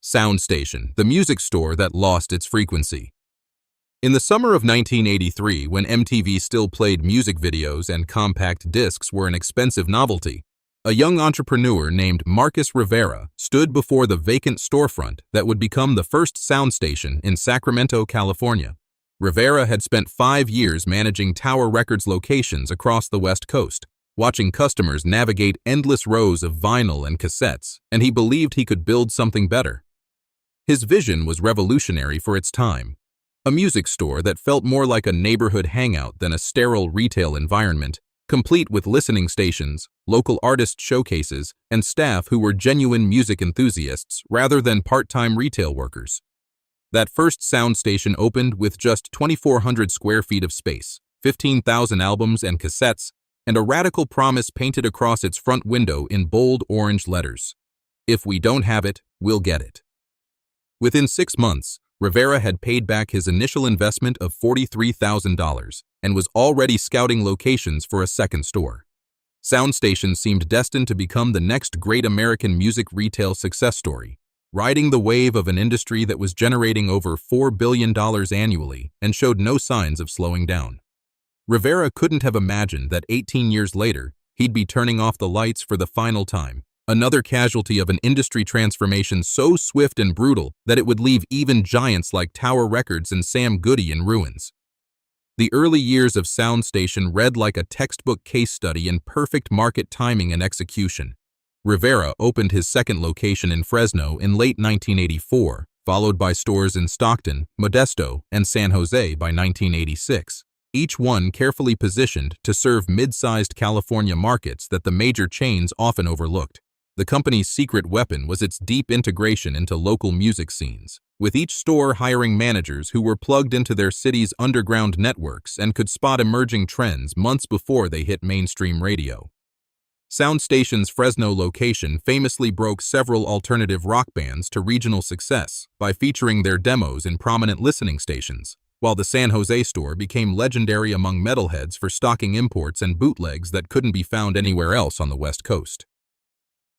Soundstation, the music store that lost its frequency. In the summer of 1983, when MTV still played music videos and compact discs were an expensive novelty, a young entrepreneur named Marcus Rivera stood before the vacant storefront that would become the first soundstation in Sacramento, California. Rivera had spent 5 years managing Tower Records locations across the West Coast, watching customers navigate endless rows of vinyl and cassettes, and he believed he could build something better. His vision was revolutionary for its time. A music store that felt more like a neighborhood hangout than a sterile retail environment, complete with listening stations, local artist showcases, and staff who were genuine music enthusiasts rather than part-time retail workers. That first sound station opened with just 2,400 square feet of space, 15,000 albums and cassettes, and a radical promise painted across its front window in bold orange letters. If we don't have it, we'll get it. Within 6 months, Rivera had paid back his initial investment of $43,000 and was already scouting locations for a second store. Soundstation seemed destined to become the next great American music retail success story, riding the wave of an industry that was generating over $4 billion annually and showed no signs of slowing down. Rivera couldn't have imagined that 18 years later, he'd be turning off the lights for the final time, another casualty of an industry transformation so swift and brutal that it would leave even giants like Tower Records and Sam Goody in ruins. The early years of Soundstation read like a textbook case study in perfect market timing and execution. Rivera opened his second location in Fresno in late 1984, followed by stores in Stockton, Modesto, and San Jose by 1986, each one carefully positioned to serve mid-sized California markets that the major chains often overlooked. The company's secret weapon was its deep integration into local music scenes, with each store hiring managers who were plugged into their city's underground networks and could spot emerging trends months before they hit mainstream radio. Soundstation's Fresno location famously broke several alternative rock bands to regional success by featuring their demos in prominent listening stations, while the San Jose store became legendary among metalheads for stocking imports and bootlegs that couldn't be found anywhere else on the West Coast.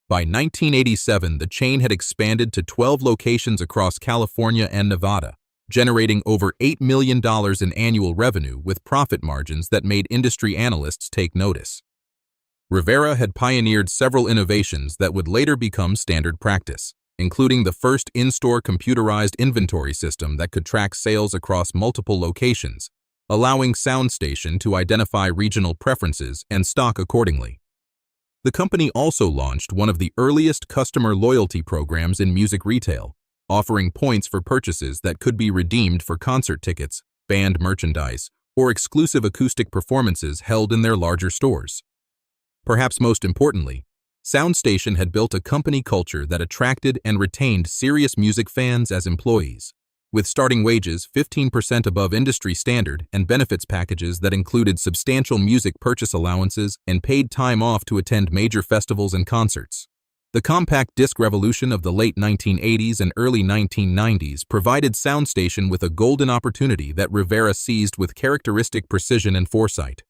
By 1987, the chain had expanded to 12 locations across California and Nevada, generating over $8 million in annual revenue with profit margins that made industry analysts take notice. Rivera had pioneered several innovations that would later become standard practice, including the first in-store computerized inventory system that could track sales across multiple locations, allowing Soundstation to identify regional preferences and stock accordingly. The company also launched one of the earliest customer loyalty programs in music retail, offering points for purchases that could be redeemed for concert tickets, band merchandise, or exclusive acoustic performances held in their larger stores. Perhaps most importantly, Soundstation had built a company culture that attracted and retained serious music fans as employees, with starting wages 15% above industry standard and benefits packages that included substantial music purchase allowances and paid time off to attend major festivals and concerts. The compact disc revolution of the late 1980s and early 1990s provided Soundstation with a golden opportunity that Rivera seized with characteristic precision and foresight.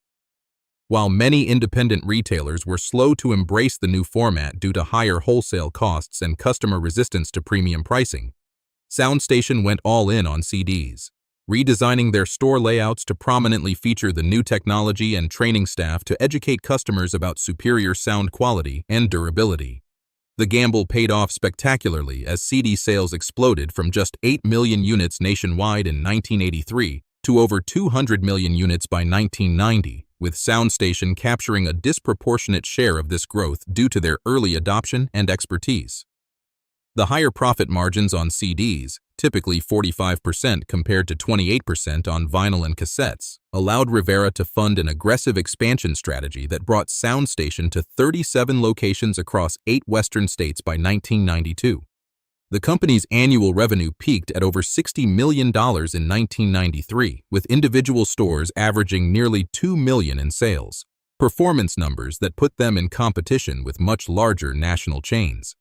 While many independent retailers were slow to embrace the new format due to higher wholesale costs and customer resistance to premium pricing, Soundstation went all in on CDs, redesigning their store layouts to prominently feature the new technology and training staff to educate customers about superior sound quality and durability. The gamble paid off spectacularly as CD sales exploded from just 8 million units nationwide in 1983 to over 200 million units by 1990, with Soundstation capturing a disproportionate share of this growth due to their early adoption and expertise. The higher profit margins on CDs, typically 45% compared to 28% on vinyl and cassettes, allowed Rivera to fund an aggressive expansion strategy that brought Soundstation to 37 locations across 8 western states by 1992. The company's annual revenue peaked at over $60 million in 1993, with individual stores averaging nearly $2 million in sales, performance numbers that put them in competition with much larger national chains.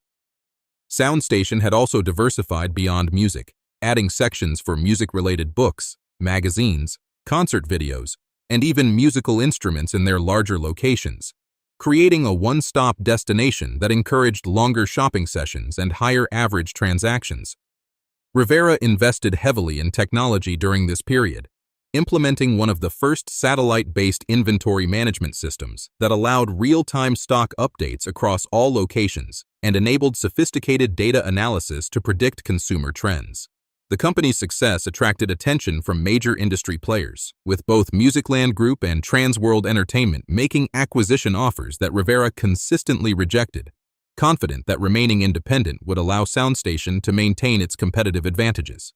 Soundstation had also diversified beyond music, adding sections for music-related books, magazines, concert videos, and even musical instruments in their larger locations. creating a one-stop destination that encouraged longer shopping sessions and higher average transactions. Rivera invested heavily in technology during this period, implementing one of the first satellite-based inventory management systems that allowed real-time stock updates across all locations and enabled sophisticated data analysis to predict consumer trends. The company's success attracted attention from major industry players, with both Musicland Group and Transworld Entertainment making acquisition offers that Rivera consistently rejected, confident that remaining independent would allow SoundStation to maintain its competitive advantages.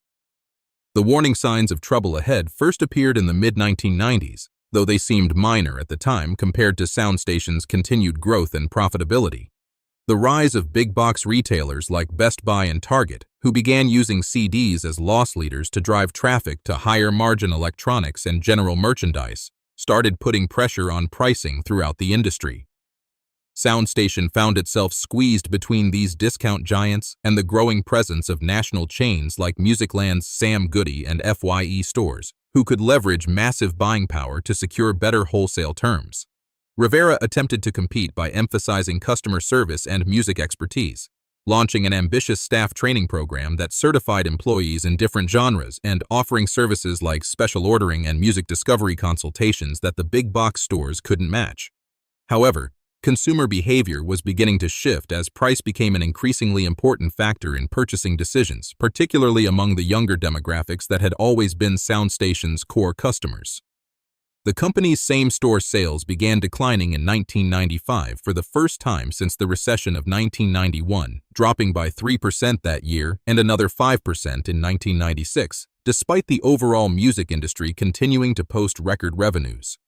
The warning signs of trouble ahead first appeared in the mid-1990s, though they seemed minor at the time compared to SoundStation's continued growth and profitability. The rise of big-box retailers like Best Buy and Target, who began using CDs as loss leaders to drive traffic to higher-margin electronics and general merchandise, started putting pressure on pricing throughout the industry. SoundStation found itself squeezed between these discount giants and the growing presence of national chains like Musicland's Sam Goody and FYE stores, who could leverage massive buying power to secure better wholesale terms. Rivera attempted to compete by emphasizing customer service and music expertise, launching an ambitious staff training program that certified employees in different genres and offering services like special ordering and music discovery consultations that the big box stores couldn't match. However, consumer behavior was beginning to shift as price became an increasingly important factor in purchasing decisions, particularly among the younger demographics that had always been SoundStation's core customers. The company's same-store sales began declining in 1995 for the first time since the recession of 1991, dropping by 3% that year and another 5% in 1996, despite the overall music industry continuing to post record revenues.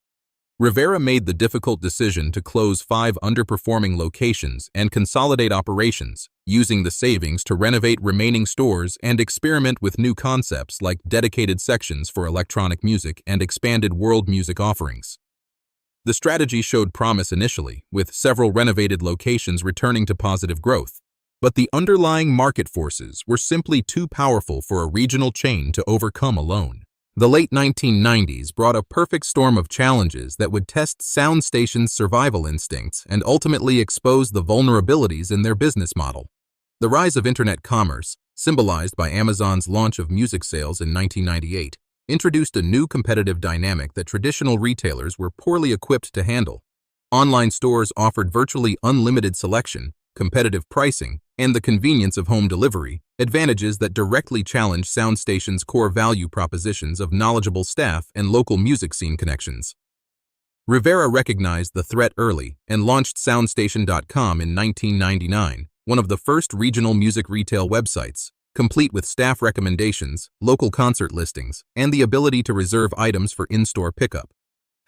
Rivera made the difficult decision to close 5 underperforming locations and consolidate operations, using the savings to renovate remaining stores and experiment with new concepts like dedicated sections for electronic music and expanded world music offerings. The strategy showed promise initially, with several renovated locations returning to positive growth, but the underlying market forces were simply too powerful for a regional chain to overcome alone. The late 1990s brought a perfect storm of challenges that would test SoundStation's survival instincts and ultimately expose the vulnerabilities in their business model. The rise of internet commerce, symbolized by Amazon's launch of music sales in 1998, introduced a new competitive dynamic that traditional retailers were poorly equipped to handle. Online stores offered virtually unlimited selection, competitive pricing, and the convenience of home delivery, advantages that directly challenge SoundStation's core value propositions of knowledgeable staff and local music scene connections. Rivera recognized the threat early and launched SoundStation.com in 1999, one of the first regional music retail websites, complete with staff recommendations, local concert listings, and the ability to reserve items for in-store pickup.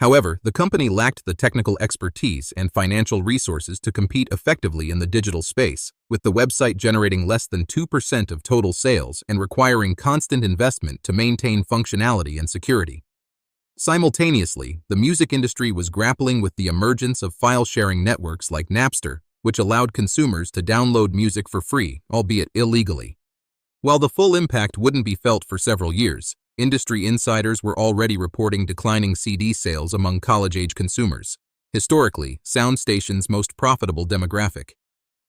However, the company lacked the technical expertise and financial resources to compete effectively in the digital space, with the website generating less than 2% of total sales and requiring constant investment to maintain functionality and security. Simultaneously, the music industry was grappling with the emergence of file-sharing networks like Napster, which allowed consumers to download music for free, albeit illegally. While the full impact wouldn't be felt for several years, industry insiders were already reporting declining CD sales among college-age consumers, historically SoundStation's most profitable demographic.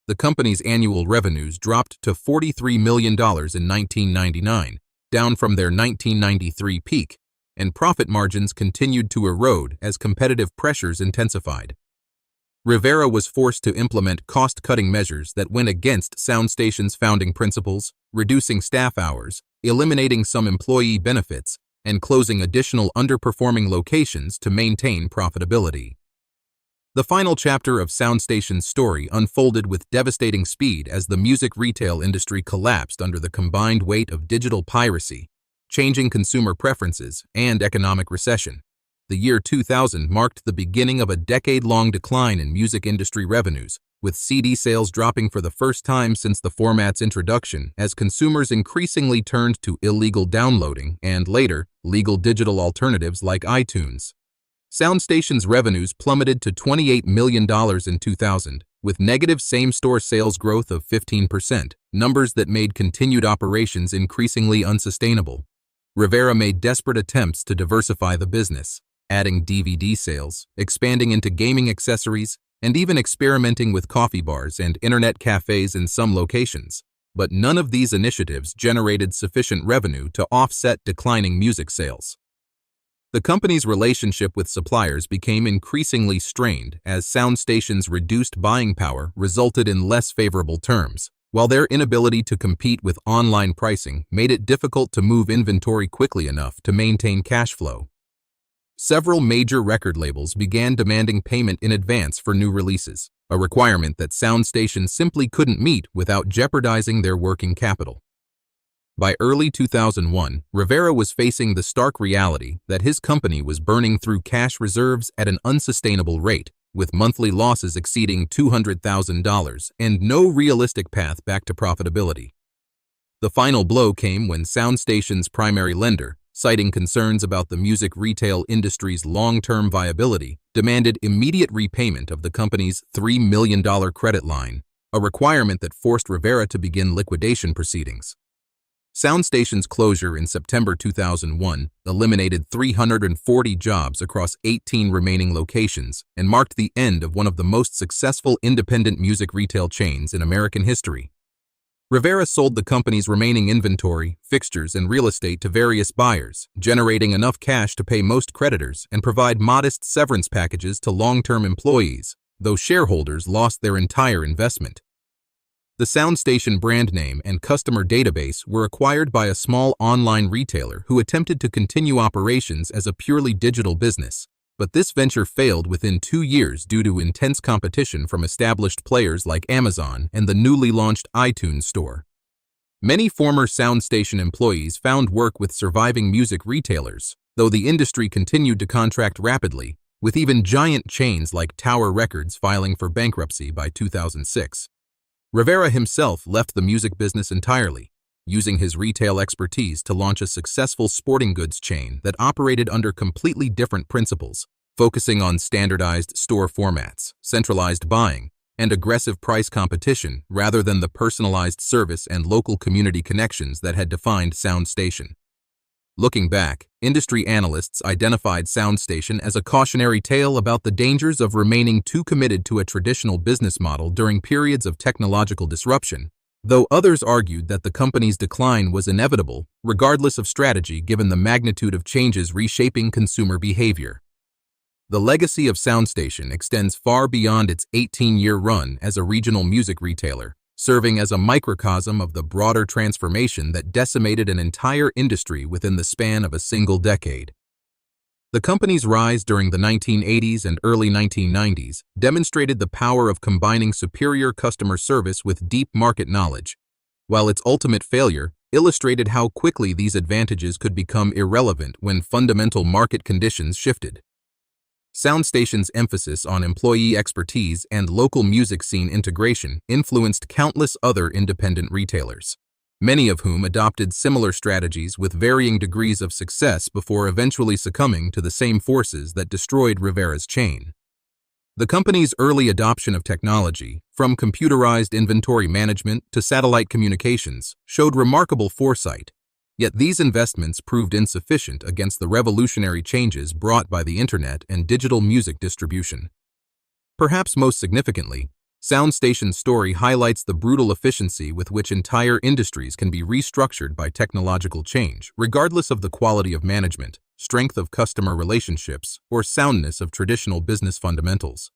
The company's annual revenues dropped to $43 million in 1999, down from their 1993 peak, and profit margins continued to erode as competitive pressures intensified. Rivera was forced to implement cost-cutting measures that went against SoundStation's founding principles, reducing staff hours, eliminating some employee benefits, and closing additional underperforming locations to maintain profitability. The final chapter of SoundStation's story unfolded with devastating speed as the music retail industry collapsed under the combined weight of digital piracy, changing consumer preferences, and economic recession. The year 2000 marked the beginning of a decade-long decline in music industry revenues, with CD sales dropping for the first time since the format's introduction as consumers increasingly turned to illegal downloading and, later, legal digital alternatives like iTunes. SoundStation's revenues plummeted to $28 million in 2000, with negative same-store sales growth of 15%, numbers that made continued operations increasingly unsustainable. Rivera made desperate attempts to diversify the business, adding DVD sales, expanding into gaming accessories, and even experimenting with coffee bars and internet cafes in some locations. But none of these initiatives generated sufficient revenue to offset declining music sales. The company's relationship with suppliers became increasingly strained as sound stations' reduced buying power resulted in less favorable terms, while their inability to compete with online pricing made it difficult to move inventory quickly enough to maintain cash flow. Several major record labels began demanding payment in advance for new releases, a requirement that sound stations simply couldn't meet without jeopardizing their working capital. By early 2001, Rivera was facing the stark reality that his company was burning through cash reserves at an unsustainable rate, with monthly losses exceeding $200,000 and no realistic path back to profitability. The final blow came when Sound Station's primary lender, citing concerns about the music retail industry's long-term viability, demanded immediate repayment of the company's $3 million credit line, a requirement that forced Rivera to begin liquidation proceedings. Sound Station's closure in September 2001 eliminated 340 jobs across 18 remaining locations and marked the end of one of the most successful independent music retail chains in American history. Rivera sold the company's remaining inventory, fixtures, and real estate to various buyers, generating enough cash to pay most creditors and provide modest severance packages to long-term employees, though shareholders lost their entire investment. The Sound Station brand name and customer database were acquired by a small online retailer who attempted to continue operations as a purely digital business, but this venture failed within 2 years due to intense competition from established players like Amazon and the newly launched iTunes Store. Many former Sound Station employees found work with surviving music retailers, though the industry continued to contract rapidly, with even giant chains like Tower Records filing for bankruptcy by 2006. Rivera himself left the music business entirely, using his retail expertise to launch a successful sporting goods chain that operated under completely different principles, focusing on standardized store formats, centralized buying, and aggressive price competition rather than the personalized service and local community connections that had defined Sound Station. Looking back, industry analysts identified Sound Station as a cautionary tale about the dangers of remaining too committed to a traditional business model during periods of technological disruption, though others argued that the company's decline was inevitable, regardless of strategy given the magnitude of changes reshaping consumer behavior. The legacy of Sound Station extends far beyond its 18-year run as a regional music retailer, serving as a microcosm of the broader transformation that decimated an entire industry within the span of a single decade. The company's rise during the 1980s and early 1990s demonstrated the power of combining superior customer service with deep market knowledge, while its ultimate failure illustrated how quickly these advantages could become irrelevant when fundamental market conditions shifted. Sound Station's emphasis on employee expertise and local music scene integration influenced countless other independent retailers, many of whom adopted similar strategies with varying degrees of success before eventually succumbing to the same forces that destroyed Rivera's chain. The company's early adoption of technology, from computerized inventory management to satellite communications, showed remarkable foresight. Yet these investments proved insufficient against the revolutionary changes brought by the internet and digital music distribution. Perhaps most significantly, Sound Station's story highlights the brutal efficiency with which entire industries can be restructured by technological change, regardless of the quality of management, strength of customer relationships, or soundness of traditional business fundamentals.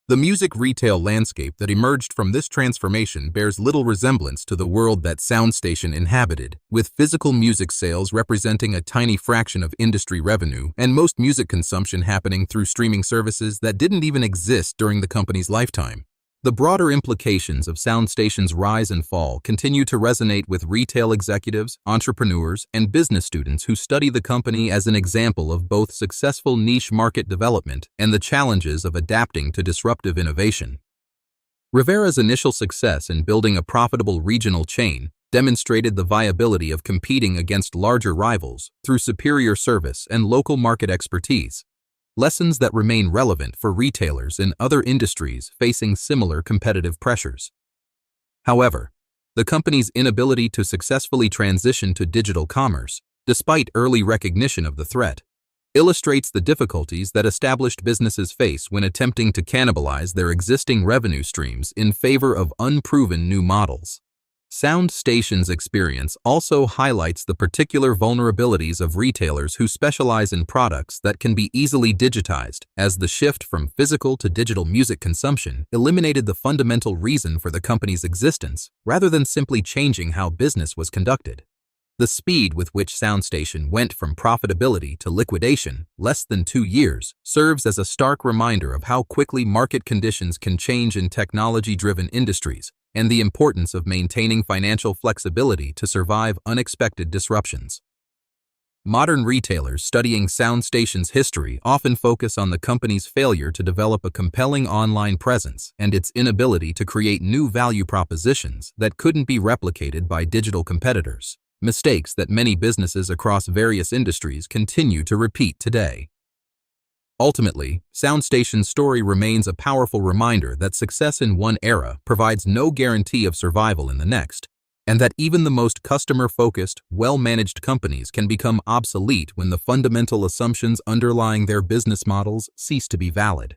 The music retail landscape that emerged from this transformation bears little resemblance to the world that Sound Station inhabited, with physical music sales representing a tiny fraction of industry revenue and most music consumption happening through streaming services that didn't even exist during the company's lifetime. The broader implications of Sound Station's rise and fall continue to resonate with retail executives, entrepreneurs, and business students who study the company as an example of both successful niche market development and the challenges of adapting to disruptive innovation. Rivera's initial success in building a profitable regional chain demonstrated the viability of competing against larger rivals through superior service and local market expertise, lessons that remain relevant for retailers in other industries facing similar competitive pressures. However, the company's inability to successfully transition to digital commerce, despite early recognition of the threat, illustrates the difficulties that established businesses face when attempting to cannibalize their existing revenue streams in favor of unproven new models. SoundStation's experience also highlights the particular vulnerabilities of retailers who specialize in products that can be easily digitized, as the shift from physical to digital music consumption eliminated the fundamental reason for the company's existence, rather than simply changing how business was conducted. The speed with which SoundStation went from profitability to liquidation, less than 2 years, serves as a stark reminder of how quickly market conditions can change in technology-driven industries, and the importance of maintaining financial flexibility to survive unexpected disruptions. Modern retailers studying SoundStation's history often focus on the company's failure to develop a compelling online presence and its inability to create new value propositions that couldn't be replicated by digital competitors, mistakes that many businesses across various industries continue to repeat today. Ultimately, SoundStation's story remains a powerful reminder that success in one era provides no guarantee of survival in the next, and that even the most customer-focused, well-managed companies can become obsolete when the fundamental assumptions underlying their business models cease to be valid.